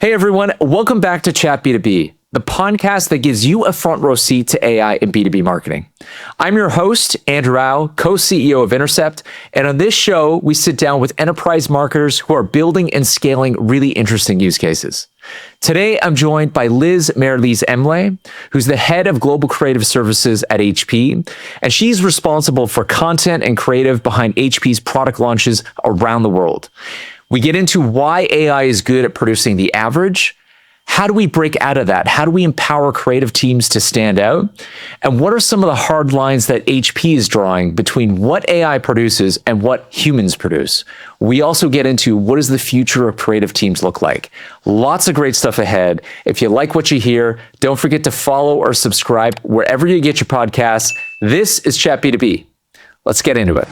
Hey everyone, welcome back to Chat B2B, the podcast that gives you a front row seat to AI in B2B marketing. I'm your host, Andrew Rao, co-CEO of Intercept, and on this show, we sit down with enterprise marketers who are building and scaling really interesting use cases. Today, I'm joined by Merrilees Emlay, who's the head of global creative services at HP, and she's responsible for content and creative behind HP's product launches around the world. We get into why AI is good at producing the average. How do we break out of that? How do we empower creative teams to stand out? And what are some of the hard lines that HP is drawing between what AI produces and what humans produce? We also get into what does the future of creative teams look like? Lots of great stuff ahead. If you like what you hear, don't forget to follow or subscribe wherever you get your podcasts. This is Chat B2B. Let's get into it.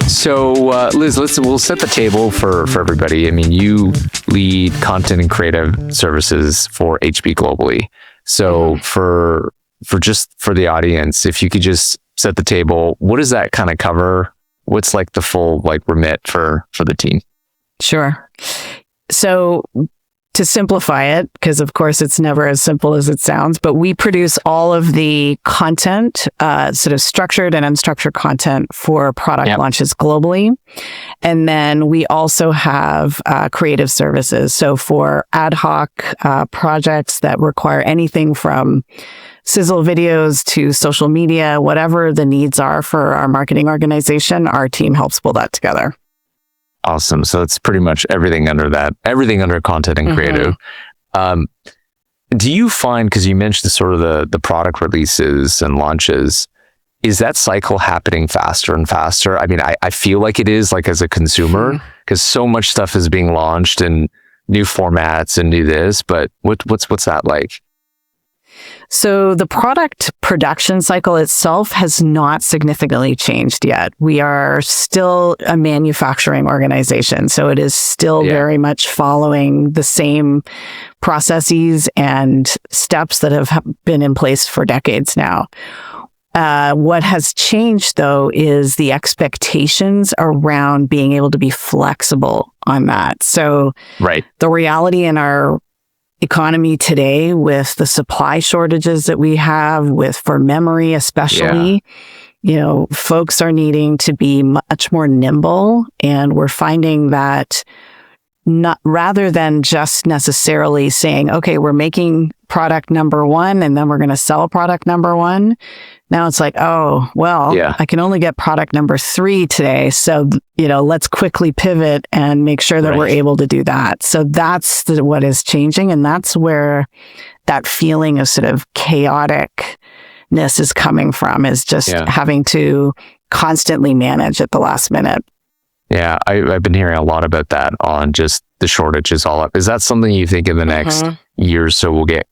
So, Liz, we'll set the table for everybody. I mean, you lead content and creative services for HP globally. So, for the audience, if you could just set the table, what does that kind of cover? What's like the full remit for the team? Sure. So, to simplify it, because of course it's never as simple as it sounds, but we produce all of the content, sort of structured and unstructured content for product launches globally. And then we also have creative services. So for ad hoc projects that require anything from sizzle videos to social media, whatever the needs are for our marketing organization, our team helps pull that together. Awesome. So it's pretty much everything under content and creative. Do you find, because you mentioned sort of the product releases and launches, is that cycle happening faster and faster? I mean, I feel like it is, like as a consumer, because so much stuff is being launched and new formats and new this, but what's that like? So the product production cycle itself has not significantly changed yet. We are still a manufacturing organization, so it is still very much following the same processes and steps that have been in place for decades now. What has changed, though, is the expectations around being able to be flexible on that. So the reality in our economy today, with the supply shortages that we have, for memory especially, folks are needing to be much more nimble, and we're finding that rather than just necessarily saying, okay, we're making product number one and then we're going to sell product number one. Now it's like, oh, well, I can only get product number 3 today. So, let's quickly pivot and make sure that we're able to do that. So that's what is changing. And that's where that feeling of sort of chaoticness is coming from, is just having to constantly manage at the last minute. Yeah, I've been hearing a lot about that on just the shortages all up. Is that something you think in the next year or so will get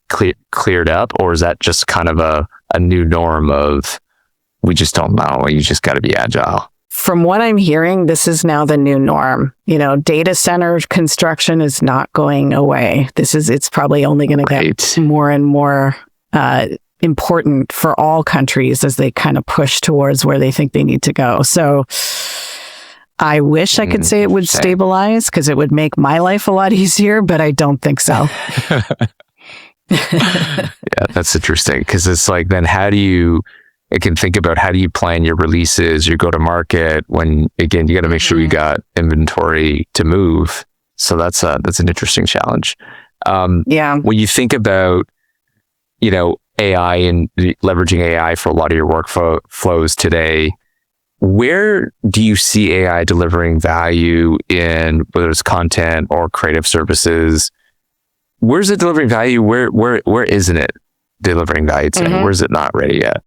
cleared up? Or is that just kind of a new norm of, we just don't know, you just got to be agile? From what I'm hearing, this is now the new norm. Data center construction is not going away. It's probably only going to get more and more important for all countries as they kind of push towards where they think they need to go. So I wish I could say it would stabilize, because it would make my life a lot easier, but I don't think so. Yeah, that's interesting, because it's like, then I can think about how do you plan your releases, your go to market, when again, you got to make sure you got inventory to move. So that's an interesting challenge. When you think about, AI and leveraging AI for a lot of your workflows today, where do you see AI delivering value in, whether it's content or creative services? Where's it delivering value? Where isn't it delivering value today? Where is it not ready yet?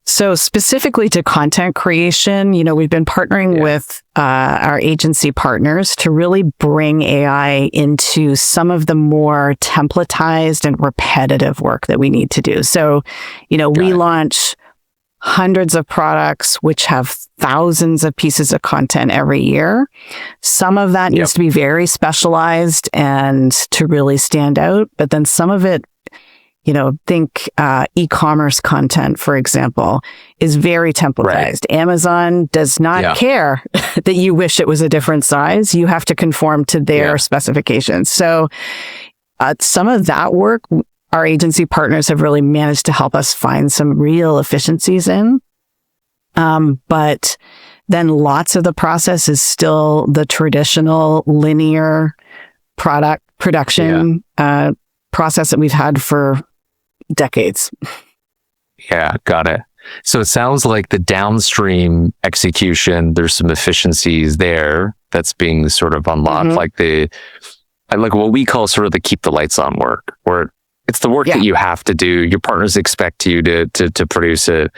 So specifically to content creation, we've been partnering with our agency partners to really bring AI into some of the more templatized and repetitive work that we need to do. So, we launch hundreds of products which have thousands of pieces of content every year. Some of that needs to be very specialized and to really stand out, but then some of it think e-commerce content, for example, is very templatized. Right. Amazon does not care that you wish it was a different size. You have to conform to their specifications. So some of that work, our agency partners have really managed to help us find some real efficiencies in. But then lots of the process is still the traditional linear product production process that we've had for decades. Yeah, got it. So it sounds like the downstream execution, there's some efficiencies there that's being sort of unlocked, like what we call sort of the keep the lights on work, where it's the work that you have to do. Your partners expect you to produce it,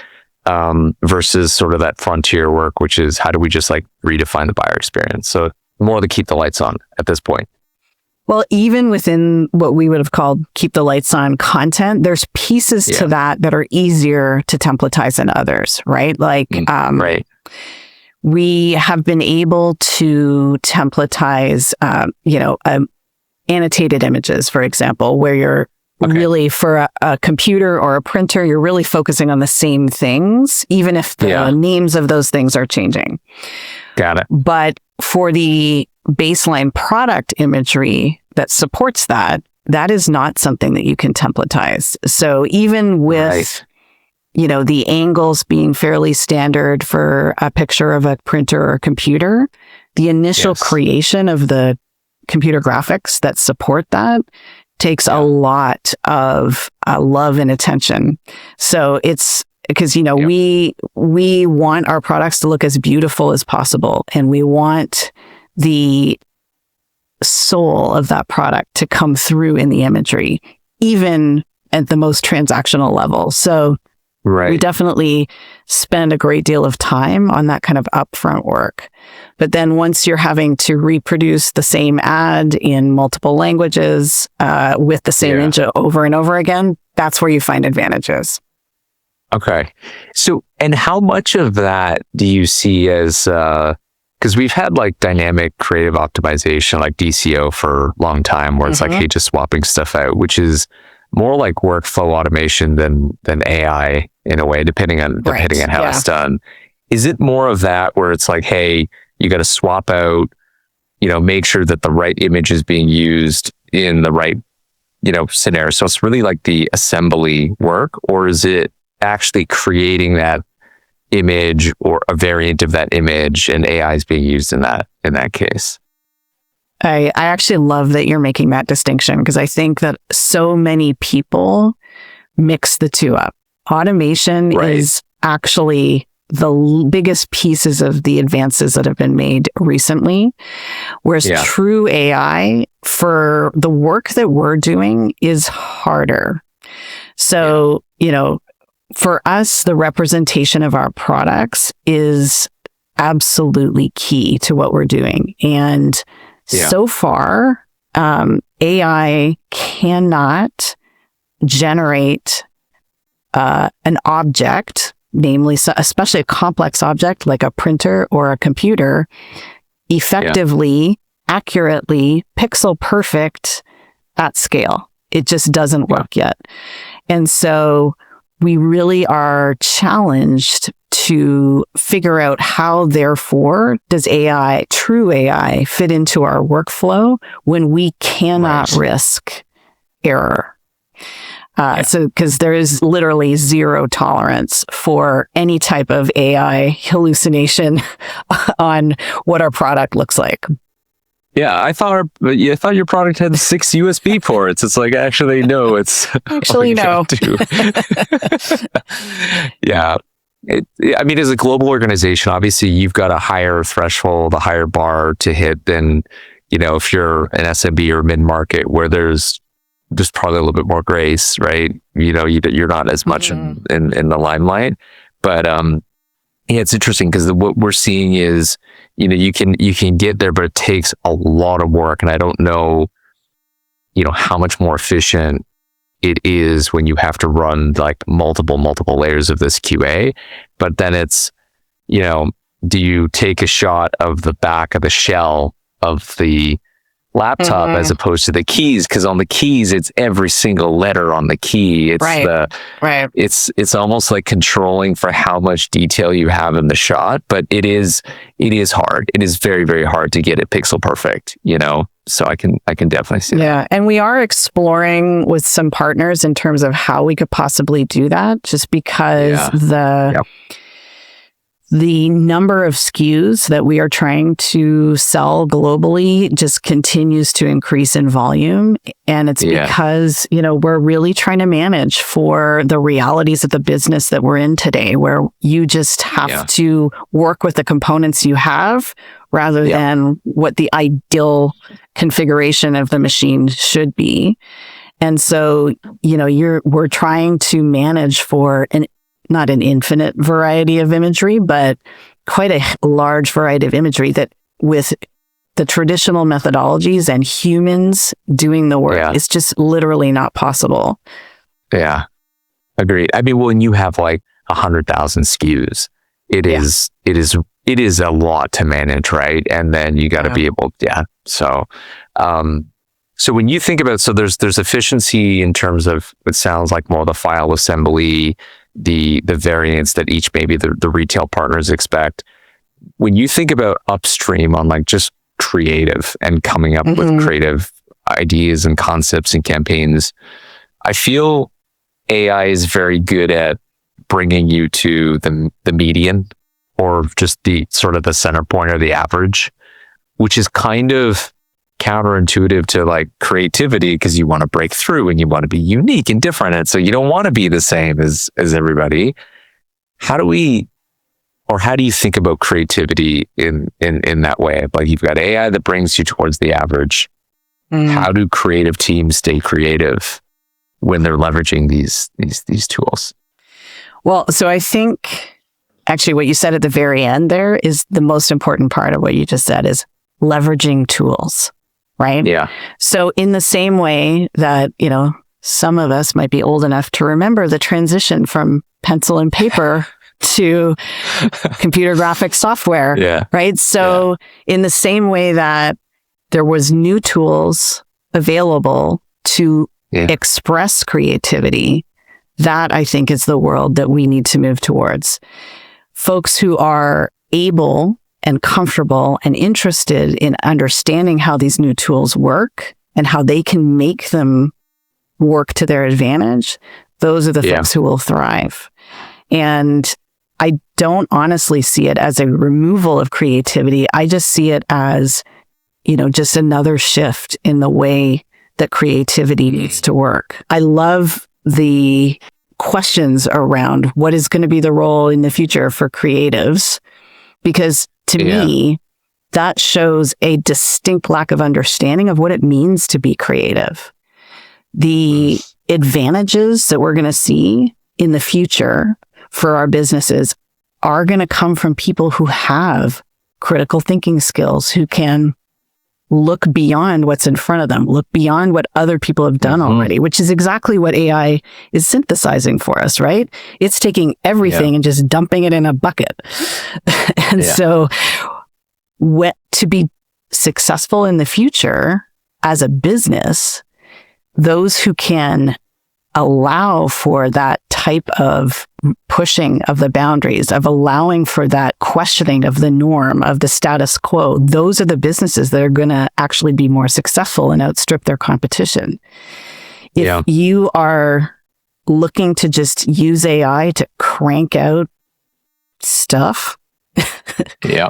versus sort of that frontier work, which is how do we just like redefine the buyer experience? So more to keep the lights on at this point. Well, even within what we would have called keep the lights on content, there's pieces to that are easier to templatize than others, right? Like, we have been able to templatize, annotated images, for example, where you're really, for a computer or a printer, you're really focusing on the same things, even if the names of those things are changing. Got it. But for the baseline product imagery that supports that is not something that you can templatize. So even with, the angles being fairly standard for a picture of a printer or computer, the initial creation of the computer graphics that support that takes a lot of love and attention. So it's because, we want our products to look as beautiful as possible, and we want the soul of that product to come through in the imagery, even at the most transactional level. So we definitely spend a great deal of time on that kind of upfront work. But then once you're having to reproduce the same ad in multiple languages with the same image over and over again, that's where you find advantages. Okay. So, and how much of that do you see as, because we've had like dynamic creative optimization, like DCO for a long time, where it's like, hey, just swapping stuff out, which is more like workflow automation than AI in a way, depending on how it's done. Is it more of that where it's like, hey, you got to swap out, make sure that the right image is being used in the right, scenario. So it's really like the assembly work, or is it actually creating that image or a variant of that image and AI is being used in that case? I actually love that you're making that distinction, because I think that so many people mix the two up. Automation is actually the biggest pieces of the advances that have been made recently, whereas true AI for the work that we're doing is harder. So, for us, the representation of our products is absolutely key to what we're doing. And so far, AI cannot generate an object, namely, especially a complex object like a printer or a computer, effectively, accurately, pixel perfect at scale. It just doesn't work yet. And so we really are challenged to figure out how, therefore, does AI, true AI, fit into our workflow when we cannot risk error. So, because there is literally zero tolerance for any type of AI hallucination on what our product looks like. Yeah, I thought your product had 6 USB ports. It's like, actually, no, it's actually no. Yeah. As a global organization, obviously you've got a higher threshold, a higher bar to hit than, if you're an SMB or mid-market, where there's just probably a little bit more grace, right? You're not as much in the limelight. But it's interesting because what we're seeing is, you can get there, but it takes a lot of work. And I don't know, how much more efficient it is when you have to run like multiple layers of this QA. But then it's, do you take a shot of the back of the shell of the laptop as opposed to the keys, because on the keys it's every single letter on the key. It's it's almost like controlling for how much detail you have in the shot, but it is hard. It is very, very hard to get it pixel perfect, so I can definitely see that. Yeah, and we are exploring with some partners in terms of how we could possibly do that, just because the number of SKUs that we are trying to sell globally just continues to increase in volume. And it's because, we're really trying to manage for the realities of the business that we're in today, where you just have to work with the components you have rather than what the ideal configuration of the machine should be. And so, we're trying to manage for not an infinite variety of imagery, but quite a large variety of imagery that with the traditional methodologies and humans doing the work, it's just literally not possible. Yeah, agreed. I mean, when you have like 100,000 SKUs, it is a lot to manage, right? And then you got to be able, So when you think about, there's efficiency in terms of, it sounds like more the file assembly, the variants that each maybe the retail partners expect. When you think about upstream on like just creative and coming up with creative ideas and concepts and campaigns, I feel AI is very good at bringing you to the median, or just the sort of the center point or the average, which is kind of counterintuitive to like creativity, because you want to break through and you want to be unique and different, and so you don't want to be the same as everybody. How do you think about creativity in that way? Like, you've got AI that brings you towards the average. How do creative teams stay creative when they're leveraging these tools? Well, so I think actually what you said at the very end there is the most important part of what you just said, is leveraging tools. Right? Yeah. So in the same way that, some of us might be old enough to remember the transition from pencil and paper to computer graphic software, right? So in the same way that there was new tools available to express creativity, that I think is the world that we need to move towards. Folks who are able and comfortable and interested in understanding how these new tools work and how they can make them work to their advantage, those are the folks who will thrive. And I don't honestly see it as a removal of creativity. I just see it as, just another shift in the way that creativity needs to work. I love the questions around what is going to be the role in the future for creatives, because to me, that shows a distinct lack of understanding of what it means to be creative. The advantages that we're going to see in the future for our businesses are going to come from people who have critical thinking skills, who can look beyond what's in front of them, look beyond what other people have done already, which is exactly what AI is synthesizing for us, right? It's taking everything and just dumping it in a bucket. And so to be successful in the future as a business, those who can allow for that type of pushing of the boundaries, of allowing for that questioning of the norm, of the status quo, those are the businesses that are going to actually be more successful and outstrip their competition. If you are looking to just use AI to crank out stuff,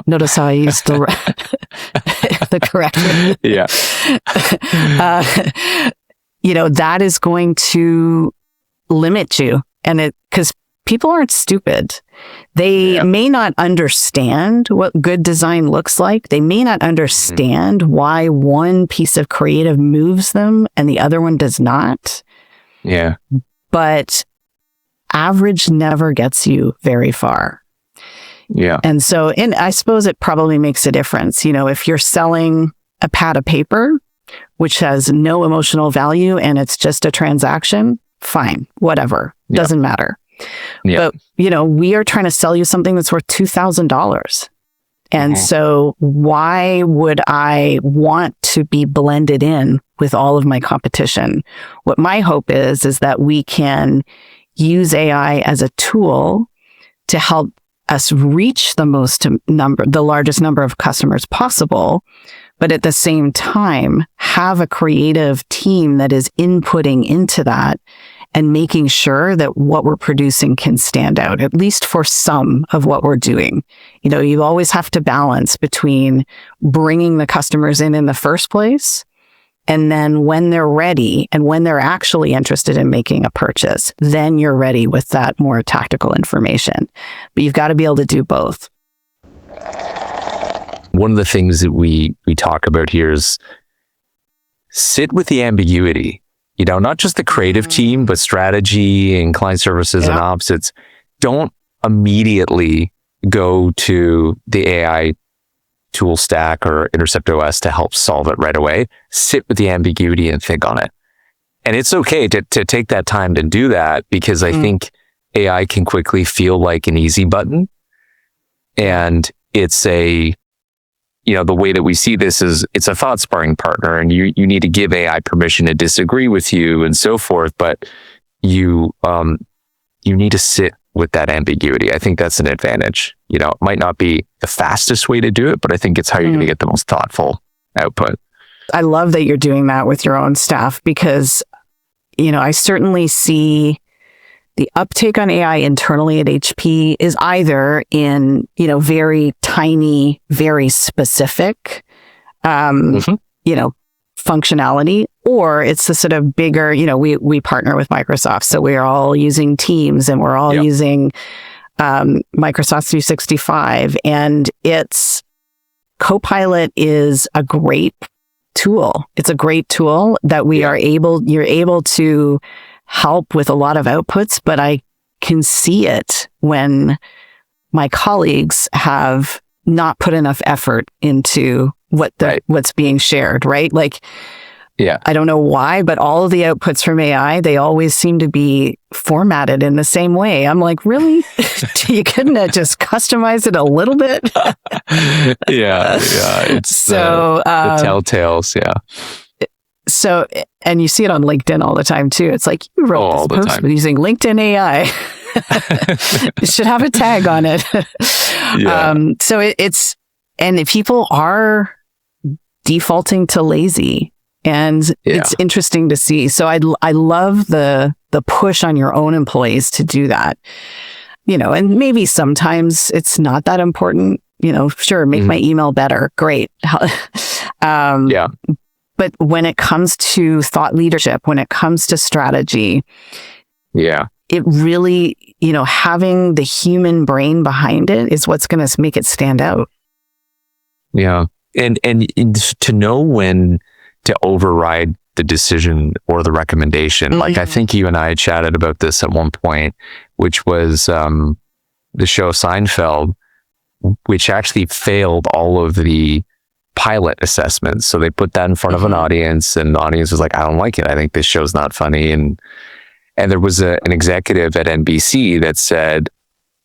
notice how I used the correct that is going to limit you. And because people aren't stupid. They may not understand what good design looks like. They may not understand why one piece of creative moves them and the other one does not. Yeah. But average never gets you very far. Yeah. And so, I suppose it probably makes a difference. If you're selling a pad of paper, which has no emotional value and it's just a transaction, fine, whatever, doesn't matter. But, we are trying to sell you something that's worth $2,000. And so why would I want to be blended in with all of my competition? What my hope is that we can use AI as a tool to help us reach the largest number of customers possible, but at the same time, have a creative team that is inputting into that and making sure that what we're producing can stand out, at least for some of what we're doing. You always have to balance between bringing the customers in the first place, and then when they're ready and when they're actually interested in making a purchase, then you're ready with that more tactical information. But you've got to be able to do both. One of the things that we talk about here is sit with the ambiguity. Not just the creative team, but strategy and client services and ops. Don't immediately go to the AI tool stack or Intercept OS to help solve it right away. Sit with the ambiguity and think on it. And it's okay to take that time to do that, because I think AI can quickly feel like an easy button. And it's the way that we see this is it's a thought sparring partner, and you need to give AI permission to disagree with you and so forth, but you need to sit with that ambiguity. I think that's an advantage. It might not be the fastest way to do it, but I think it's how you're going to get the most thoughtful output. I love that you're doing that with your own staff, because, I certainly see the uptake on AI internally at HP is either in, very tiny, very specific, functionality, or it's the sort of bigger, we partner with Microsoft. So we're all using Teams, and we're all using Microsoft 365, and it's Copilot is a great tool. It's a great tool that you're able to help with a lot of outputs, but I can see it when my colleagues have not put enough effort into what's being shared, right? I don't know why, but all of the outputs from AI, they always seem to be formatted in the same way. I'm like, really? You couldn't have just customized it a little bit? It's the telltales, So, and you see it on LinkedIn all the time too. It's like, you wrote this post using LinkedIn AI. It should have a tag on it. So and people are defaulting to lazy, and it's interesting to see. So I love the push on your own employees to do that, and maybe sometimes it's not that important, sure, make my email better. Great. But when it comes to thought leadership, when it comes to strategy, it really, having the human brain behind it is what's going to make it stand out. Yeah. And to know when to override the decision or the recommendation. Like, I think you and I chatted about this at one point, which was the show Seinfeld, which actually failed all of the pilot assessments. So they put that in front of an audience, and the audience was like, I don't like it. I think this show's not funny. And there was an executive at NBC that said,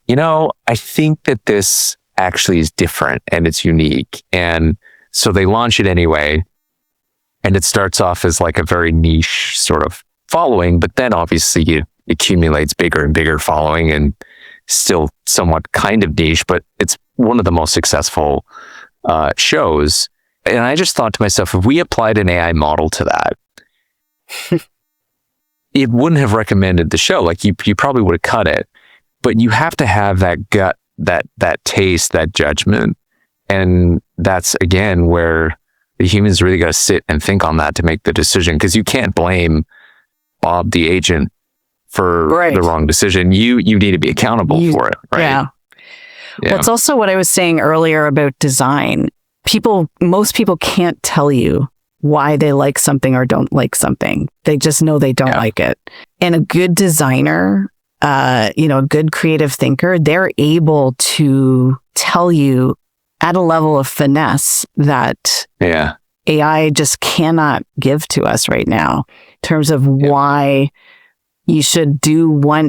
I think that this actually is different and it's unique. And so they launch it anyway. And it starts off as like a very niche sort of following, but then obviously it accumulates bigger and bigger following, and still somewhat kind of niche, but it's one of the most successful shows. And I just thought to myself, if we applied an AI model to that, it wouldn't have recommended the show. Like you probably would have cut it, but you have to have that gut, that taste, that judgment. And that's again where the humans really got to sit and think on that to make the decision, because you can't blame Bob the agent for the wrong decision. You need to be accountable for it, right? Yeah. Well, it's also what I was saying earlier about design. Most people can't tell you why they like something or don't like something. They just know they don't like it. And a good designer, a good creative thinker, they're able to tell you at a level of finesse that AI just cannot give to us right now, in terms of why you should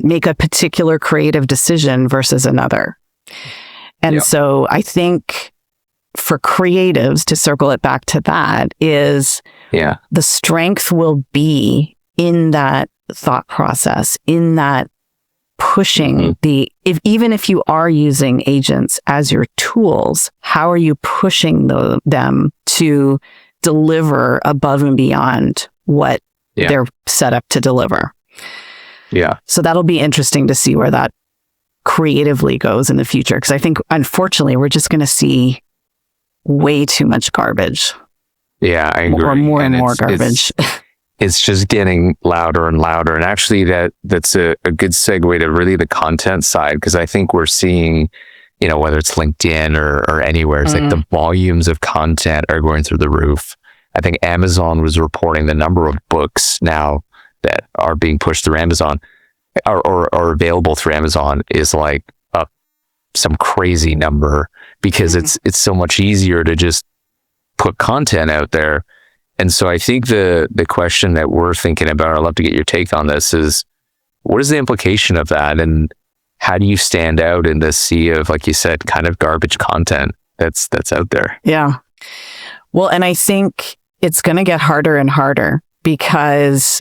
make a particular creative decision versus another. And so I think for creatives, to circle it back to that, is the strength will be in that thought process, in that pushing even if you are using agents as your tools, how are you pushing them to deliver above and beyond what they're set up to deliver? Yeah. So that'll be interesting to see where that creatively goes in the future. Because I think, unfortunately, we're just going to see way too much garbage. Yeah, I agree. Or more and more garbage. It's just getting louder and louder. And actually that's a good segue to really the content side, because I think we're seeing, whether it's LinkedIn or anywhere, it's like the volumes of content are going through the roof. I think Amazon was reporting the number of books now that are being pushed through Amazon or available through Amazon is like up some crazy number, because it's so much easier to just put content out there. And so I think the question that we're thinking about, I'd love to get your take on this, is what is the implication of that? And how do you stand out in this sea of, like you said, kind of garbage content that's out there? Yeah. Well, and I think it's going to get harder and harder, because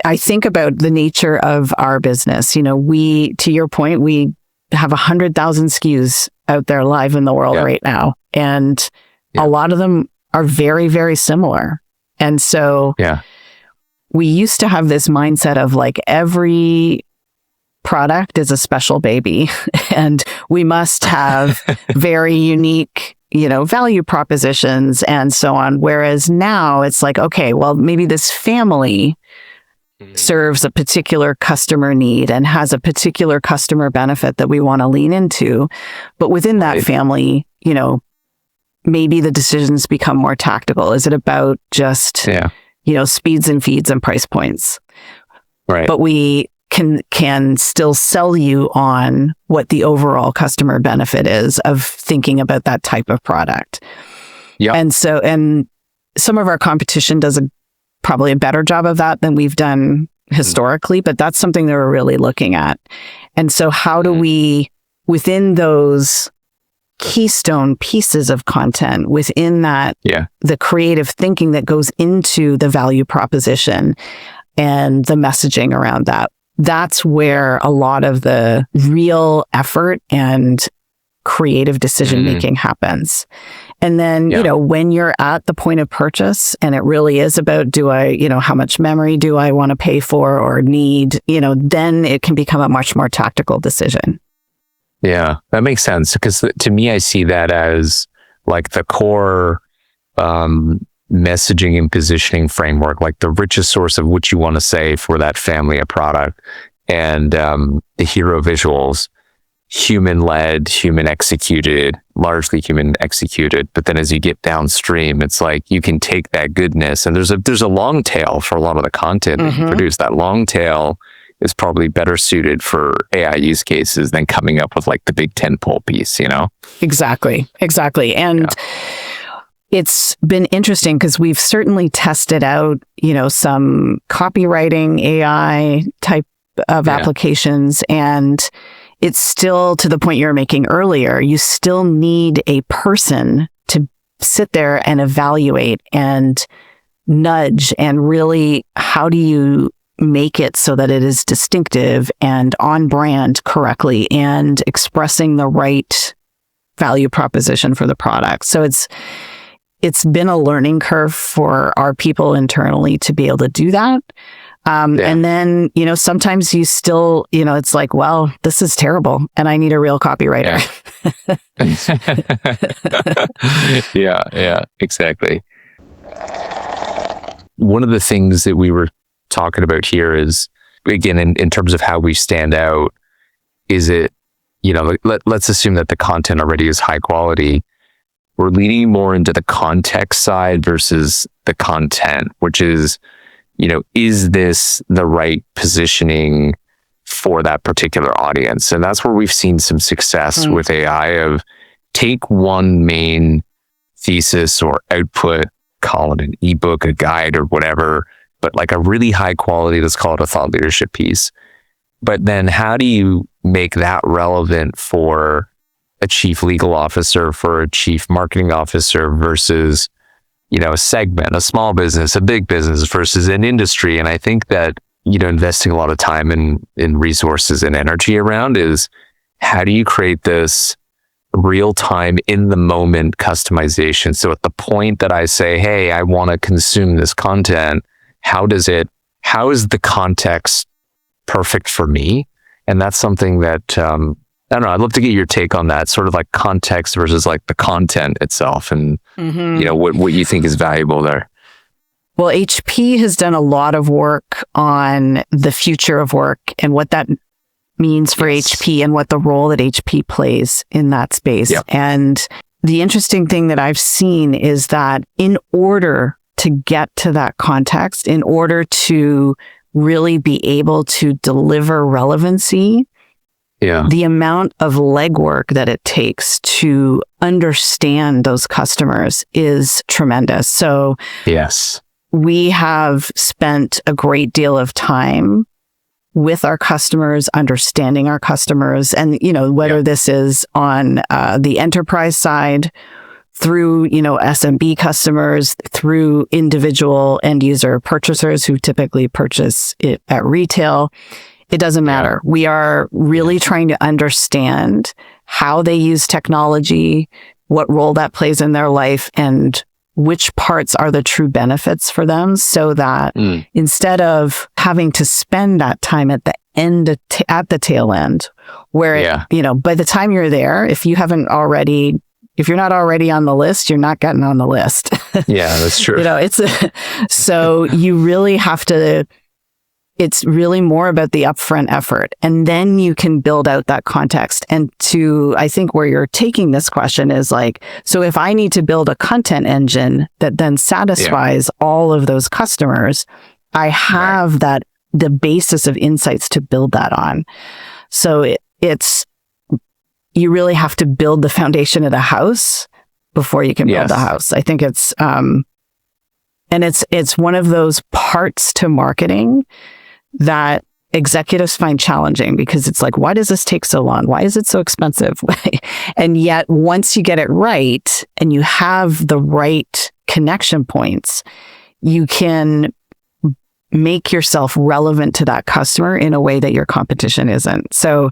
I think about the nature of our business. To your point, we have 100,000 SKUs out there live in the world right now. And a lot of them are very, very similar. And so we used to have this mindset of like every product is a special baby and we must have very unique, value propositions and so on. Whereas now it's like, okay, well, maybe this family serves a particular customer need and has a particular customer benefit that we want to lean into. But within that family, maybe the decisions become more tactical. Is it about just, speeds and feeds and price points? Right. But we can still sell you on what the overall customer benefit is of thinking about that type of product. Yeah. And some of our competition does probably a better job of that than we've done historically, but that's something that we're really looking at. And so how do we, within those keystone pieces of content, within that, the creative thinking that goes into the value proposition and the messaging around that, that's where a lot of the real effort and creative decision making happens. And then, when you're at the point of purchase and it really is about, how much memory do I want to pay for or need, then it can become a much more tactical decision. Yeah, that makes sense. Because to me, I see that as like the core messaging and positioning framework, like the richest source of what you want to say for that family of product. And the hero visuals, human-led, human executed, largely human executed. But then as you get downstream, it's like you can take that goodness, and there's a long tail for a lot of the content that you produce. That long tail is probably better suited for AI use cases than coming up with like the big tentpole piece, Exactly. And it's been interesting because we've certainly tested out, some copywriting AI type of applications, and it's still, to the point you were making earlier, you still need a person to sit there and evaluate and nudge, and really, how do you make it so that it is distinctive and on brand correctly and expressing the right value proposition for the product. So it's been a learning curve for our people internally to be able to do that. And then, sometimes you still, it's like, well, this is terrible and I need a real copywriter. Yeah, exactly. One of the things that we were talking about here is, again, in terms of how we stand out, is it, let's assume that the content already is high quality. We're leaning more into the context side versus the content, which is, is this the right positioning for that particular audience? And that's where we've seen some success with AI of take one main thesis or output, call it an ebook, a guide or whatever, but like a really high quality, let's call it a thought leadership piece. But then how do you make that relevant for a chief legal officer for a chief marketing officer versus, a segment, a small business, a big business versus an industry. And I think that, investing a lot of time in resources and energy around is, how do you create this real time in the moment customization? So at the point that I say, hey, I want to consume this content, how is the context perfect for me? And that's something that, I don't know, I'd love to get your take on that, sort of like context versus like the content itself, and, what you think is valuable there. Well, HP has done a lot of work on the future of work and what that means for HP and what the role that HP plays in that space. Yep. And the interesting thing that I've seen is that in order to get to that context, in order to really be able to deliver relevancy, the amount of legwork that it takes to understand those customers is tremendous. So we have spent a great deal of time with our customers, understanding our customers, and, whether this is on the enterprise side, through, SMB customers, through individual end user purchasers who typically purchase it at retail. It doesn't matter. We are really trying to understand how they use technology, what role that plays in their life, and which parts are the true benefits for them, so that instead of having to spend that time at the end, at the tail end, where, by the time you're there, if you're not already on the list, you're not getting on the list. Yeah, that's true. So you really have to, it's really more about the upfront effort. And then you can build out that context. And I think where you're taking this question is like, so if I need to build a content engine that then satisfies all of those customers, I have the basis of insights to build that on. So you really have to build the foundation of the house before you can build the house. I think it's one of those parts to marketing that executives find challenging, because it's like, why does this take so long? Why is it so expensive? And yet once you get it right and you have the right connection points, you can make yourself relevant to that customer in a way that your competition isn't. So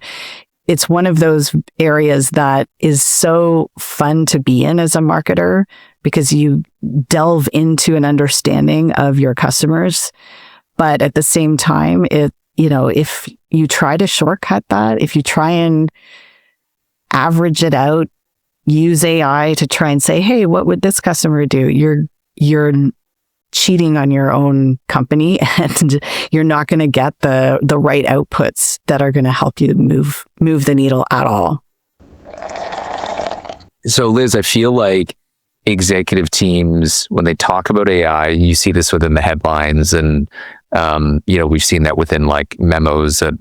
it's one of those areas that is so fun to be in as a marketer, because you delve into an understanding of your customers. But at the same time, if you try to shortcut that, if you try and average it out, use AI to try and say, hey, what would this customer do? You're cheating on your own company, and you're not going to get the right outputs that are going to help you move the needle at all. So Liz, I feel like executive teams, when they talk about AI, you see this within the headlines, and we've seen that within like memos at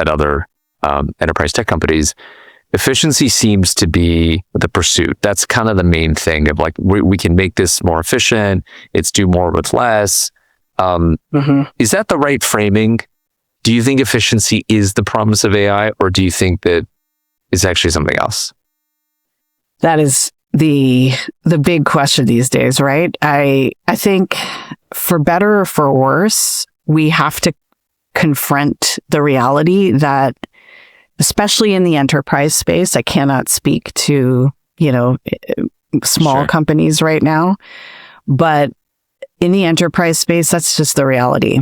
other enterprise tech companies. Efficiency seems to be the pursuit. That's kind of the main thing of like, we can make this more efficient. It's do more with less. Is that the right framing? Do you think efficiency is the promise of AI, or do you think that it's actually something else? That is the big question these days, right? I think for better or for worse, we have to confront the reality that, especially in the enterprise space, I cannot speak to, small companies right now, but in the enterprise space, that's just the reality.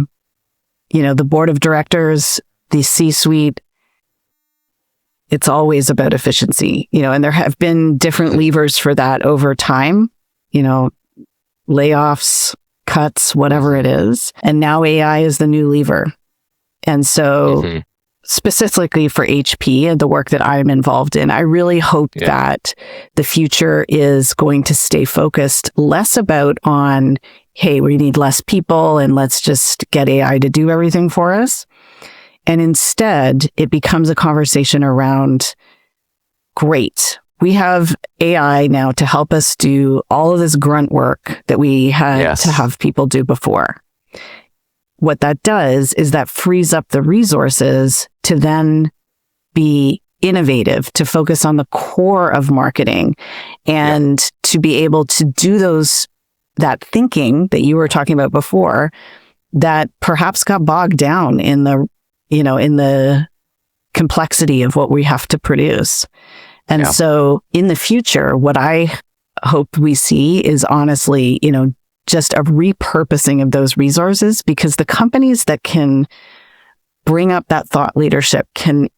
The board of directors, the C-suite, it's always about efficiency, and there have been different levers for that over time, layoffs, cuts, whatever it is. And now AI is the new lever. And so specifically for HP and the work that I'm involved in, I really hope that the future is going to stay focused less about on, hey, we need less people and let's just get AI to do everything for us. And instead, it becomes a conversation around, great, we have AI now to help us do all of this grunt work that we had to have people do before. What that does is that frees up the resources to then be innovative, to focus on the core of marketing, and to be able to do that thinking that you were talking about before, that perhaps got bogged down in the complexity of what we have to produce. And so in the future, what I hope we see is honestly, just a repurposing of those resources, because the companies that can bring up that thought leadership can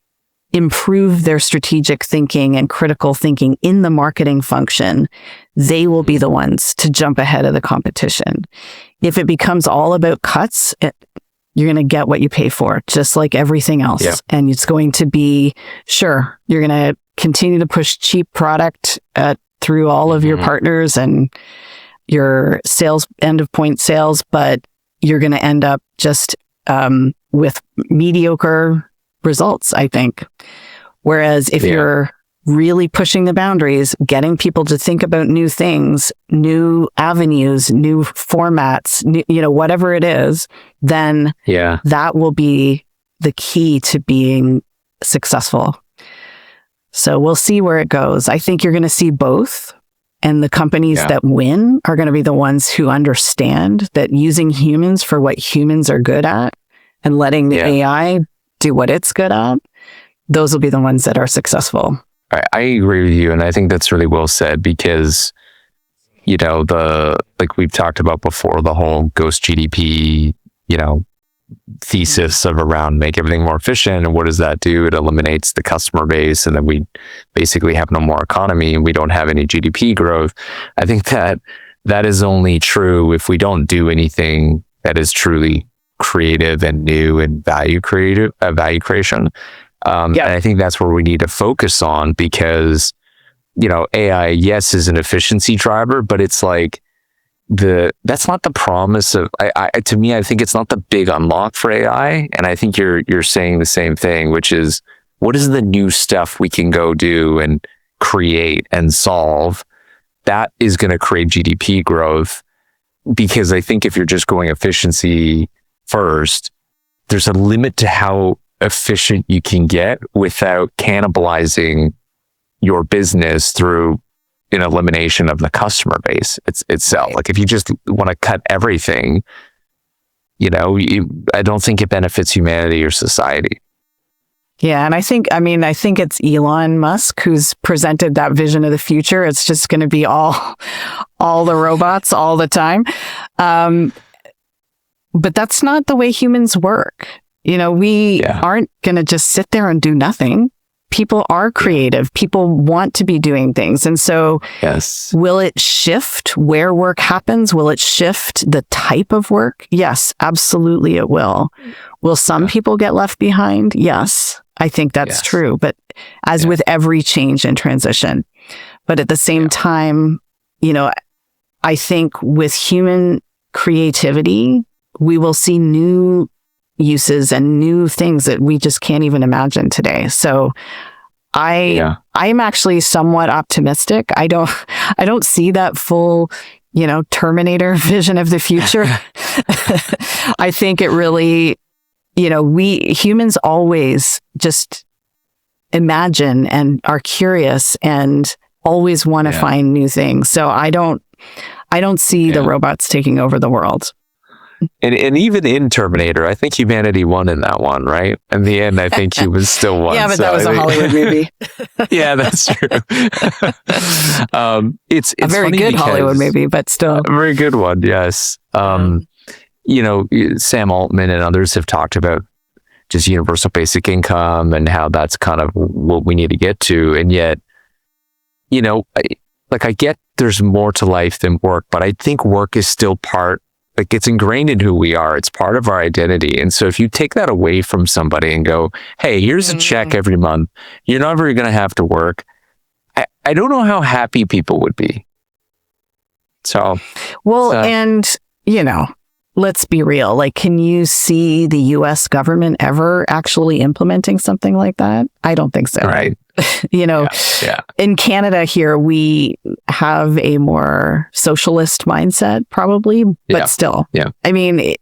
improve their strategic thinking and critical thinking in the marketing function. They will be the ones to jump ahead of the competition. If it becomes all about cuts, you're going to get what you pay for, just like everything else. Yeah. And it's going to be, sure, you're going to continue to push cheap product through all of your partners and your sales, end of point sales, but you're going to end up just with mediocre results, I think. Whereas if you're really pushing the boundaries, getting people to think about new things, new avenues, new formats, whatever it is, then that will be the key to being successful. So we'll see where it goes. I think you're going to see both. And the companies that win are going to be the ones who understand that using humans for what humans are good at and letting the AI do what it's good at, those will be the ones that are successful. I agree with you. And I think that's really well said, because, like we've talked about before, the whole ghost GDP, thesis of around make everything more efficient. And what does that do? It eliminates the customer base, and then we basically have no more economy and we don't have any GDP growth. I think that is only true if we don't do anything that is truly creative and new and value creation. And I think that's where we need to focus on, because, AI, yes, is an efficiency driver, but it's like that's not the promise of, to me, I think it's not the big unlock for AI. And I think you're saying the same thing, which is, what is the new stuff we can go do and create and solve that is going to create GDP growth? Because I think if you're just going efficiency first, there's a limit to how efficient you can get without cannibalizing your business through an elimination of the customer base itself. Like if you just want to cut everything, I don't think it benefits humanity or society. Yeah. And I think it's Elon Musk who's presented that vision of the future. It's just going to be all the robots all the time. But that's not the way humans work. We aren't going to just sit there and do nothing. People are creative. People want to be doing things. And so will it shift where work happens? Will it shift the type of work? Yes, absolutely it will. Will some people get left behind? Yes, I think that's true. But as with every change and transition. But at the same time, I think with human creativity, we will see new uses and new things that we just can't even imagine today. So I'm actually somewhat optimistic. I don't see that full, Terminator vision of the future. I think it really, we humans always just imagine and are curious and always want to find new things. So I don't see the robots taking over the world. And even in Terminator, I think humanity won in that one, right? In the end, I think humans still won. Yeah, but that was a Hollywood movie. Yeah, that's true. It's a very good Hollywood movie, but still. A very good one, yes. Sam Altman and others have talked about just universal basic income and how that's kind of what we need to get to. And yet, I get there's more to life than work, but I think work is still it's ingrained in who we are. It's part of our identity. And so if you take that away from somebody and go, hey, here's a check every month, you're never going to have to work. I don't know how happy people would be. So. Well, and, let's be real. Like, can you see the US government ever actually implementing something like that? I don't think so. Right. In Canada here, we have a more socialist mindset probably, but still, I mean,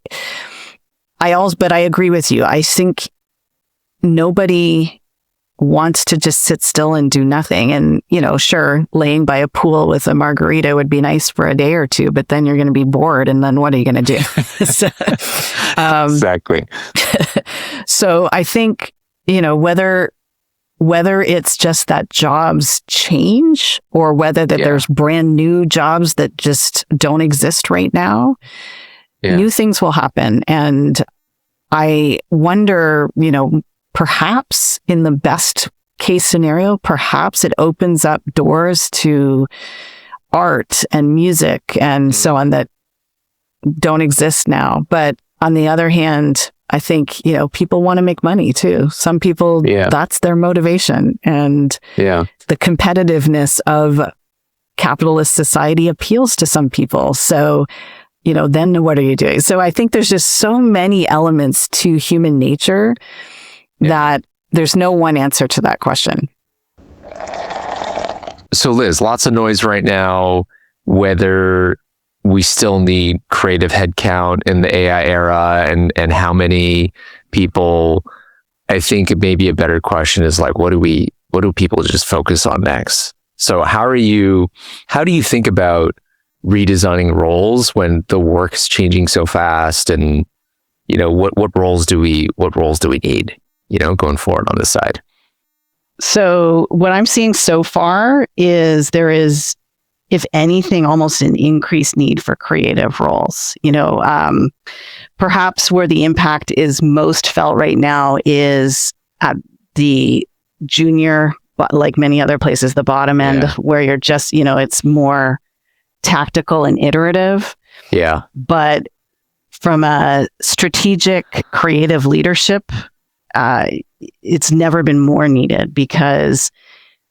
but I agree with you. I think nobody wants to just sit still and do nothing. And, sure, laying by a pool with a margarita would be nice for a day or two, but then you're going to be bored. And then what are you going to do? Exactly. So I think, whether it's just that jobs change or whether that there's brand new jobs that just don't exist right now, new things will happen. And I wonder, perhaps in the best case scenario, perhaps it opens up doors to art and music and so on that don't exist now. But on the other hand, I think, people want to make money too. Some people, that's their motivation. And the competitiveness of capitalist society appeals to some people. So, then what are you doing? So I think there's just so many elements to human nature that there's no one answer to that question. So Liz, lots of noise right now, whether we still need creative headcount in the AI era and how many people. I think maybe a better question is like, what do people just focus on next? So how do you think about redesigning roles when the work's changing so fast, and what roles do we need, going forward on this side? So what I'm seeing so far is there is, if anything, almost an increased need for creative roles. Perhaps where the impact is most felt right now is at the junior, like many other places, the bottom end, where you're just, it's more tactical and iterative. Yeah. But from a strategic creative leadership, it's never been more needed, because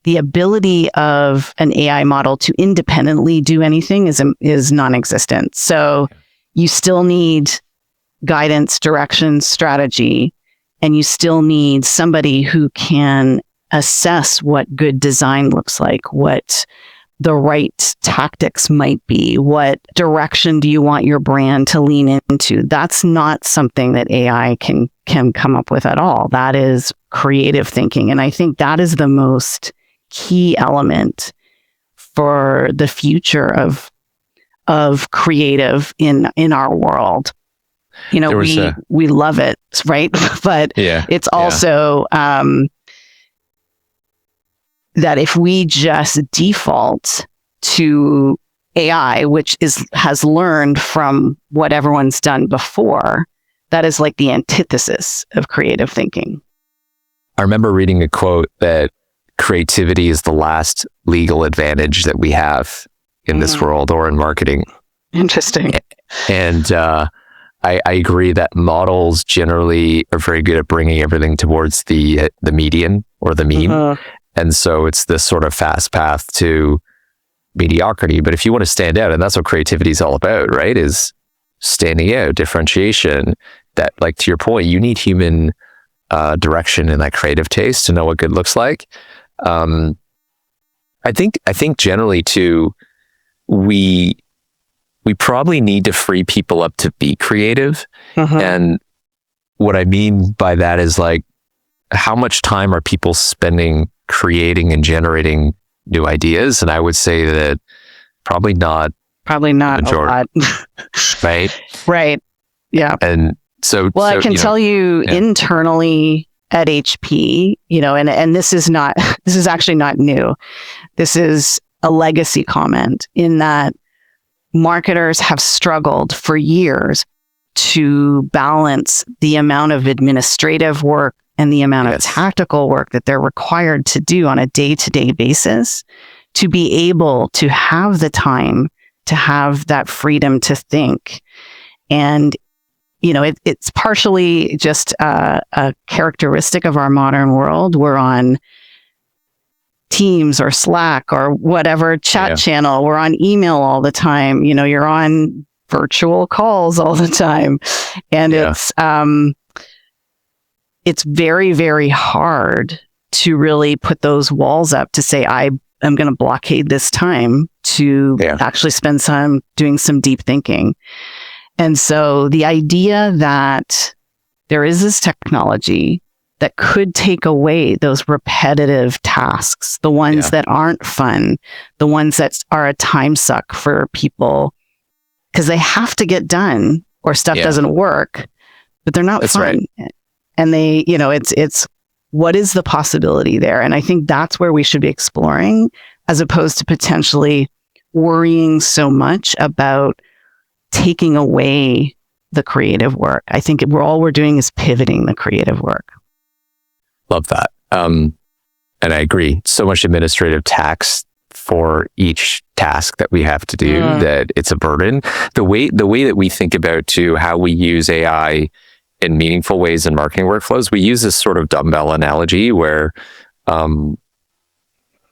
the ability of an AI model to independently do anything is non-existent. So you still need guidance, direction, strategy, and you still need somebody who can assess what good design looks like, what the right tactics might be, what direction do you want your brand to lean into. That's not something that AI can come up with at all. That is creative thinking. And I think that is the most key element for the future of creative in our world. We love it, right? But it's also that if we just default to AI, which has learned from what everyone's done before, that is like the antithesis of creative thinking. I remember reading a quote that creativity is the last legal advantage that we have in this world or in marketing. Interesting. And I agree that models generally are very good at bringing everything towards the median or the mean. And so it's this sort of fast path to mediocrity. But if you want to stand out, and that's what creativity is all about, right? Is standing out, differentiation. That, like, to your point, you need human direction and that creative taste to know what good looks like. I think generally too, we probably need to free people up to be creative. And what I mean by that is, like, how much time are people spending creating and generating new ideas? And I would say that probably not a lot. Right. Yeah. And so, I can tell you internally at HP, and this is actually not new. This is a legacy comment in that marketers have struggled for years to balance the amount of administrative work and the amount of tactical work that they're required to do on a day-to-day basis to be able to have the time to have that freedom to think. And, it's partially just a characteristic of our modern world. We're on Teams or Slack or whatever chat channel. We're on email all the time. You're on virtual calls all the time. And it's very, very hard to really put those walls up to say, I'm going to blockade this time to actually spend some doing some deep thinking. And so the idea that there is this technology that could take away those repetitive tasks, the ones that aren't fun, the ones that are a time suck for people because they have to get done or stuff doesn't work, but they're not fun. Right. And they, it's what is the possibility there? And I think that's where we should be exploring, as opposed to potentially worrying so much about taking away the creative work. I think all we're doing is pivoting the creative work. Love that. And I agree. So much administrative tax for each task that we have to do that it's a burden. The way that we think about too, how we use AI in meaningful ways in marketing workflows, we use this sort of dumbbell analogy where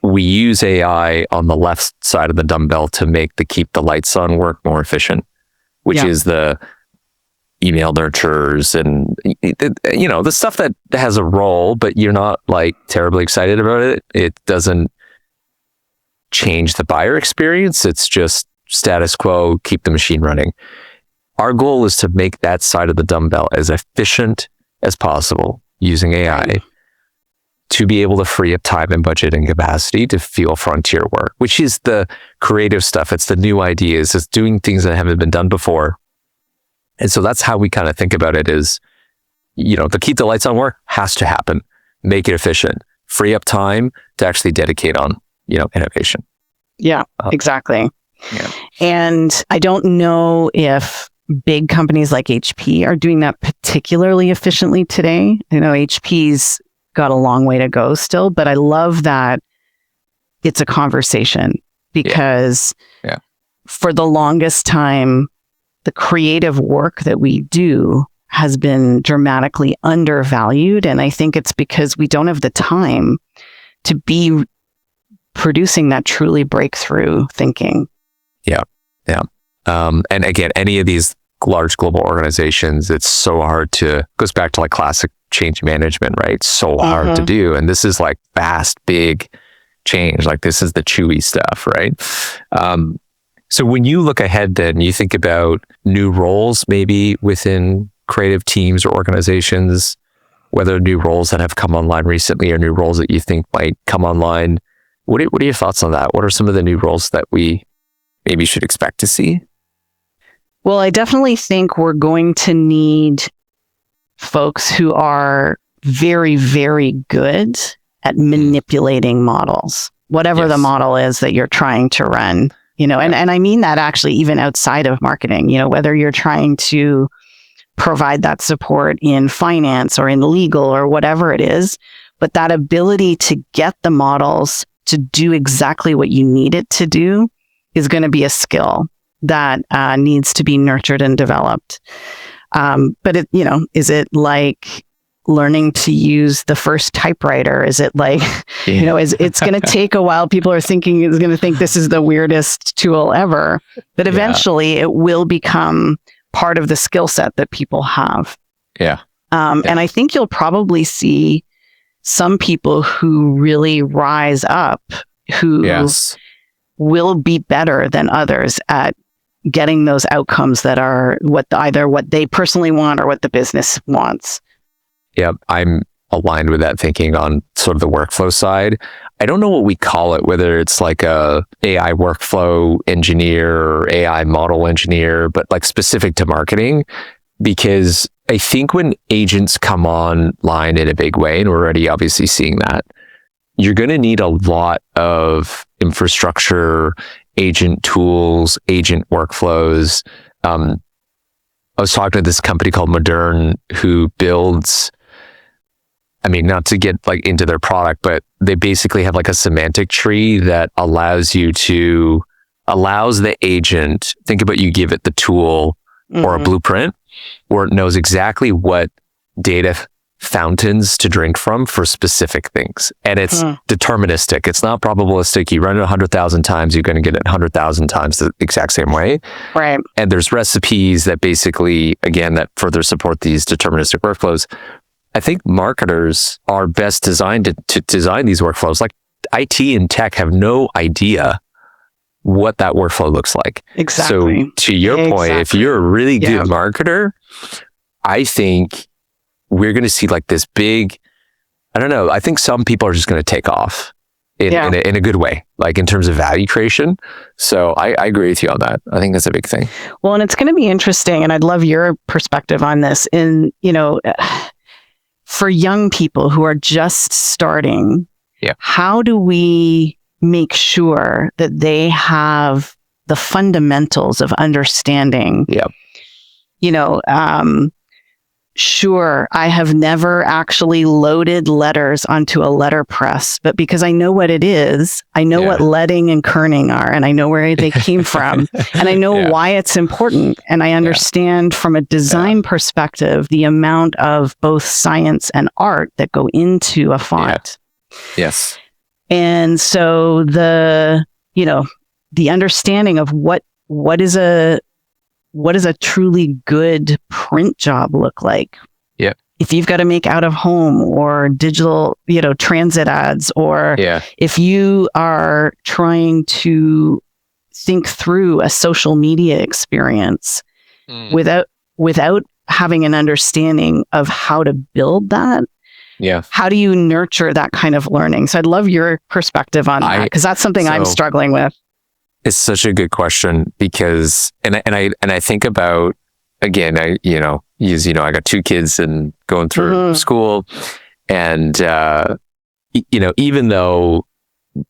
we use AI on the left side of the dumbbell to keep the lights on work more efficient, which is the email nurtures and, the stuff that has a role, but you're not like terribly excited about it. It doesn't change the buyer experience. It's just status quo, keep the machine running. Our goal is to make that side of the dumbbell as efficient as possible using AI to be able to free up time and budget and capacity to fuel frontier work, which is the creative stuff. It's the new ideas. It's doing things that haven't been done before. And so that's how we kind of think about it is, the keep the lights on work has to happen. Make it efficient. Free up time to actually dedicate on, innovation. Yeah, exactly. Yeah. And I don't know if big companies like HP are doing that particularly efficiently today. HP's got a long way to go still, but I love that it's a conversation because for the longest time, the creative work that we do has been dramatically undervalued. And I think it's because we don't have the time to be producing that truly breakthrough thinking. Yeah. And again, any of these large global organizations, it's so hard goes back to like classic change management, right? It's so hard to do. And this is like fast, big change. Like this is the chewy stuff, right? So when you look ahead then, you think about new roles maybe within creative teams or organizations, whether new roles that have come online recently or new roles that you think might come online. What are your thoughts on that? What are some of the new roles that we maybe should expect to see? Well, I definitely think we're going to need folks who are very, very good at manipulating models, whatever the model is that you're trying to run, and I mean that actually even outside of marketing, whether you're trying to provide that support in finance or in legal or whatever it is, but that ability to get the models to do exactly what you need it to do is going to be a skill that needs to be nurtured and developed. But is it like learning to use the first typewriter? Is it like, it's going to take a while. People are going to think this is the weirdest tool ever, but eventually it will become part of the skill set that people have. And I think you'll probably see some people who really rise up, who will be better than others at getting those outcomes that are either what they personally want or what the business wants. Yeah, I'm aligned with that thinking on sort of the workflow side. I don't know what we call it, whether it's like a AI workflow engineer or AI model engineer, but like specific to marketing, because I think when agents come online in a big way, and we're already obviously seeing that, you're going to need a lot of infrastructure, agent tools, agent workflows. I was talking to this company called Modern who builds, not to get like into their product, but they basically have like a semantic tree that allows the agent, think about you give it the tool or a blueprint where it knows exactly what data fountains to drink from for specific things. And it's deterministic. It's not probabilistic. You run it 100,000 times, you're going to get it 100,000 times the exact same way. Right. And there's recipes that basically, again, that further support these deterministic workflows. I think marketers are best designed to design these workflows. Like IT and tech have no idea what that workflow looks like. Exactly. So to your point, if you're a really good marketer, I think we're going to see like this big I don't know. I think some people are just going to take off in a good way, like in terms of value creation. So I agree with you on that. I think that's a big thing. Well, and it's going to be interesting, and I'd love your perspective on this. For young people who are just starting, how do we make sure that they have the fundamentals of understanding? Sure, I have never actually loaded letters onto a letterpress, but because I know what it is, I know what leading and kerning are, and I know where they came from, and I know why it's important. And I understand from a design perspective, the amount of both science and art that go into a font. Yes. And so the understanding of what is a truly good print job look like? Yep. If you've got to make out of home or digital, transit ads, or if you are trying to think through a social media experience without having an understanding of how to build that. Yeah. How do you nurture that kind of learning? So I'd love your perspective on that, because that's something I'm struggling with. It's such a good question because, and I think about, again, I got 2 kids and going through school, and even though,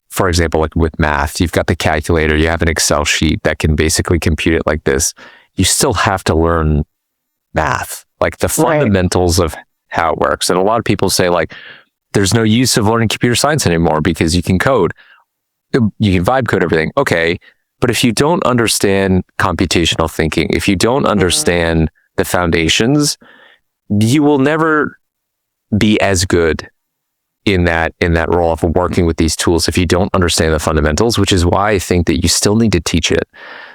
for example, like with math, you've got the calculator, you have an Excel sheet that can basically compute it like this. You still have to learn math, like the fundamentals of how it works. And a lot of people say like, there's no use of learning computer science anymore because you can code. You can vibe code everything. Okay. But if you don't understand computational thinking, if you don't understand the foundations, you will never be as good in that role of working with these tools if you don't understand the fundamentals, which is why I think that you still need to teach it.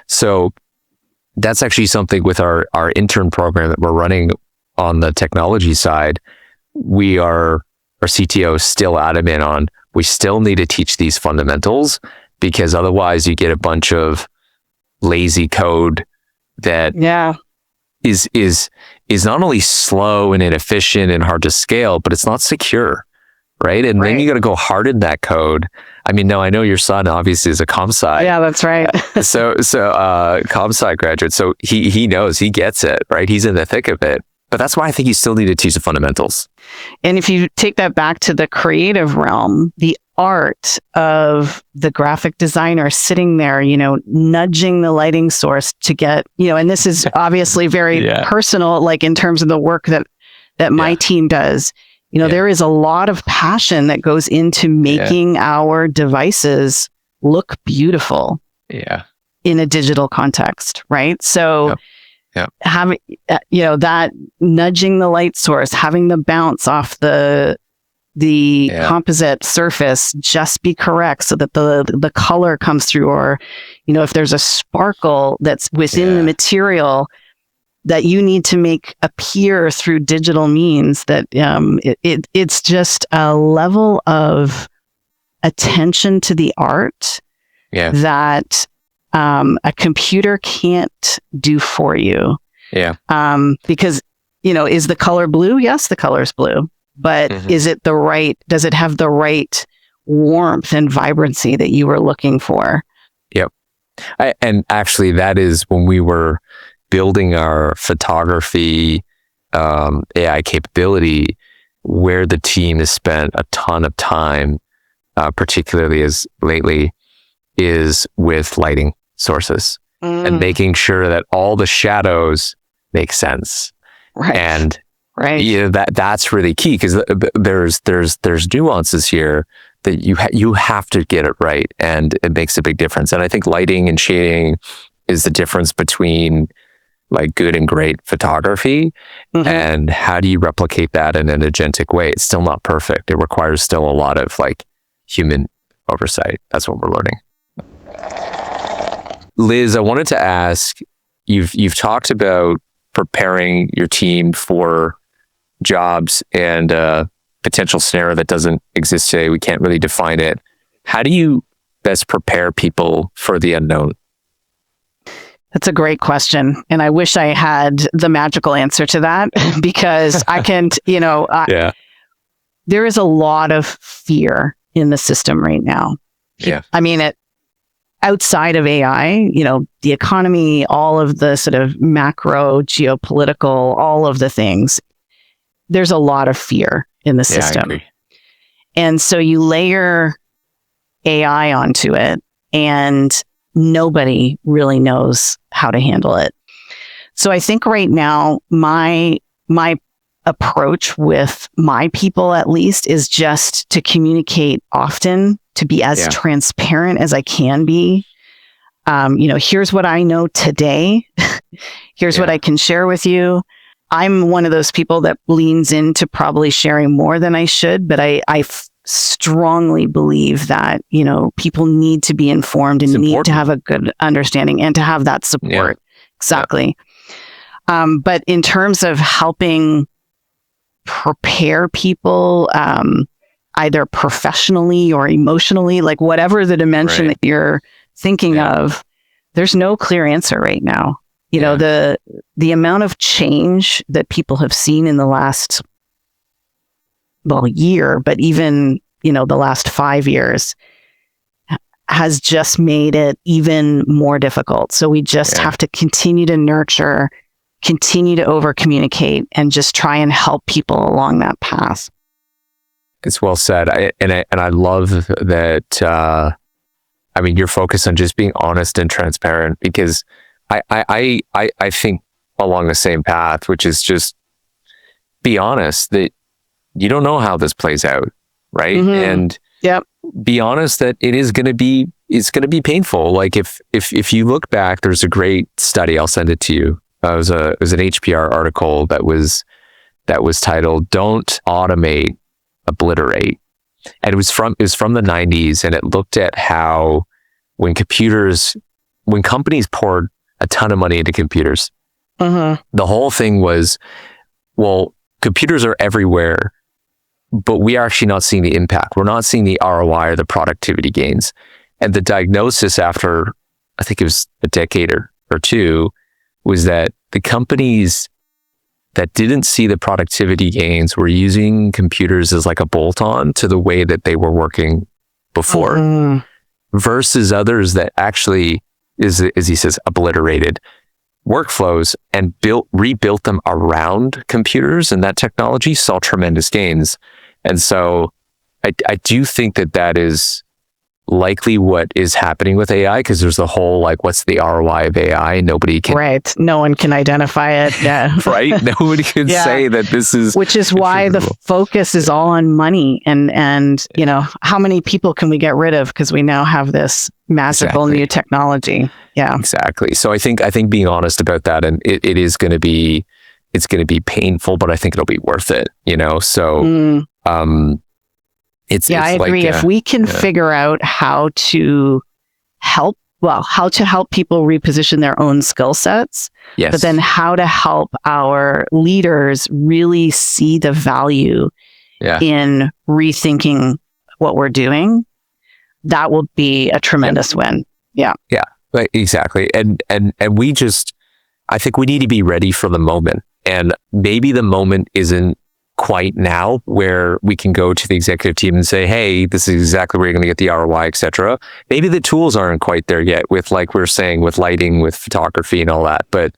So that's actually something with our intern program that we're running on the technology side. Our CTO is still adamant on, we still need to teach these fundamentals, because otherwise you get a bunch of lazy code that is not only slow and inefficient and hard to scale, but it's not secure, right? And then you got to go hard in that code. I mean, I know your son obviously is a comp sci. Yeah, that's right. so comp sci graduate, so he knows, he gets it, right? He's in the thick of it. But that's why I think you still need to teach the fundamentals. And if you take that back to the creative realm, the art of the graphic designer sitting there, nudging the lighting source to get, and this is obviously very personal, like in terms of the work that my team does. There is a lot of passion that goes into making our devices look beautiful in a digital context, right? So having, that nudging the light source, having the bounce off the composite surface just be correct so that the color comes through, or, if there's a sparkle that's within the material that you need to make appear through digital means, that it's just a level of attention to the art that a computer can't do for you. Because, is the color blue? Yes, the color's blue. But does it have the right warmth and vibrancy that you were looking for? Yep. And actually, that is when we were building our photography AI capability, where the team has spent a ton of time, particularly as lately, is with lighting sources and making sure that all the shadows make sense. Right. And that's really key, because there's nuances here that you have to get it right, and it makes a big difference. And I think lighting and shading is the difference between like good and great photography, and how do you replicate that in an agentic way? It's still not perfect. It requires still a lot of like human oversight. That's what we're learning. Liz, I wanted to ask, you've talked about preparing your team for jobs and potential scenario that doesn't exist today. We can't really define it. How do you best prepare people for the unknown? That's a great question. And I wish I had the magical answer to that, because I can't, there is a lot of fear in the system right now. Yeah. I mean, outside of AI, the economy, all of the sort of macro geopolitical, all of the things, there's a lot of fear in the system. I agree. And so you layer AI onto it and nobody really knows how to handle it. So I think right now, my approach with my people, at least, is just to communicate often, to be as transparent as I can be. Here's what I know today. Here's what I can share with you. I'm one of those people that leans into probably sharing more than I should, but I strongly believe that, people need to be informed and need to have a good understanding and to have that support. Exactly. But in terms of helping prepare people, either professionally or emotionally, like whatever the dimension that you're thinking of, there's no clear answer right now. The amount of change that people have seen in the last year, but even, the last 5 years has just made it even more difficult. So we just have to continue to nurture, continue to over communicate, and just try and help people along that path. It's well said. I love that. You're focused on just being honest and transparent, because I think along the same path, which is just be honest that you don't know how this plays out, right? Mm-hmm. And be honest that it's going to be painful. Like if you look back, there's a great study. I'll send it to you. It was an HBR article that was titled "Don't Automate, Obliterate," and it was from the 90s, and it looked at how when companies poured a ton of money into computers, the whole thing was, well, computers are everywhere, but we are actually not seeing the impact. We're not seeing the ROI or the productivity gains. And the diagnosis after, I think it was a decade or two, was that the companies that didn't see the productivity gains were using computers as like a bolt-on to the way that they were working before, versus others that actually, as he says, obliterated workflows and rebuilt them around computers and that technology, saw tremendous gains. And so I do think that is likely what is happening with AI, because there's the whole, like, what's the ROI of AI? Nobody can. Right. No one can identify it. Yeah. Right. Nobody can say that this is. Which is why the focus is all on money and how many people can we get rid of, because we now have this magical new technology. Yeah. Exactly. So I think being honest about that, and it is going to be, it's going to be painful, but I think it'll be worth it, So I agree. If we can figure out how to help people reposition their own skill sets, but then how to help our leaders really see the value in rethinking what we're doing, that will be a tremendous win. Yeah. Yeah, exactly. And I think we need to be ready for the moment. And maybe the moment isn't quite now where we can go to the executive team and say, hey, this is exactly where you're going to get the ROI, etc. Maybe the tools aren't quite there yet with, like we were saying, with lighting, with photography and all that. But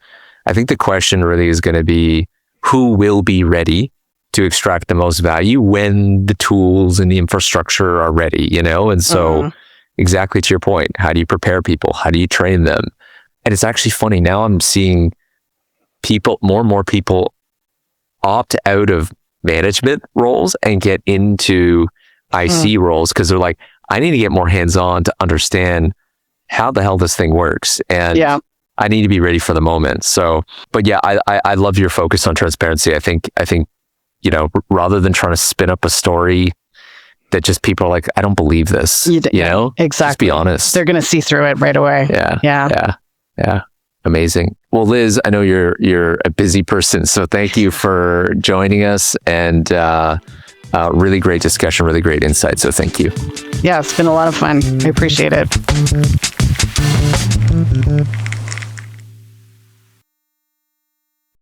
I think the question really is going to be, who will be ready to extract the most value when the tools and the infrastructure are ready, And so exactly to your point, how do you prepare people? How do you train them? And it's actually funny. Now I'm seeing more and more people opt out of management roles and get into IC roles, because they're like, I need to get more hands-on to understand how the hell this thing works, and I need to be ready for the moment. So, but yeah, I love your focus on transparency. I think rather than trying to spin up a story that just people are like, I don't believe this, exactly. Just be honest. They're going to see through it right away. Yeah. Amazing. Well, Liz, I know you're a busy person, so thank you for joining us, and really great discussion, really great insight. So thank you. Yeah, it's been a lot of fun. I appreciate it.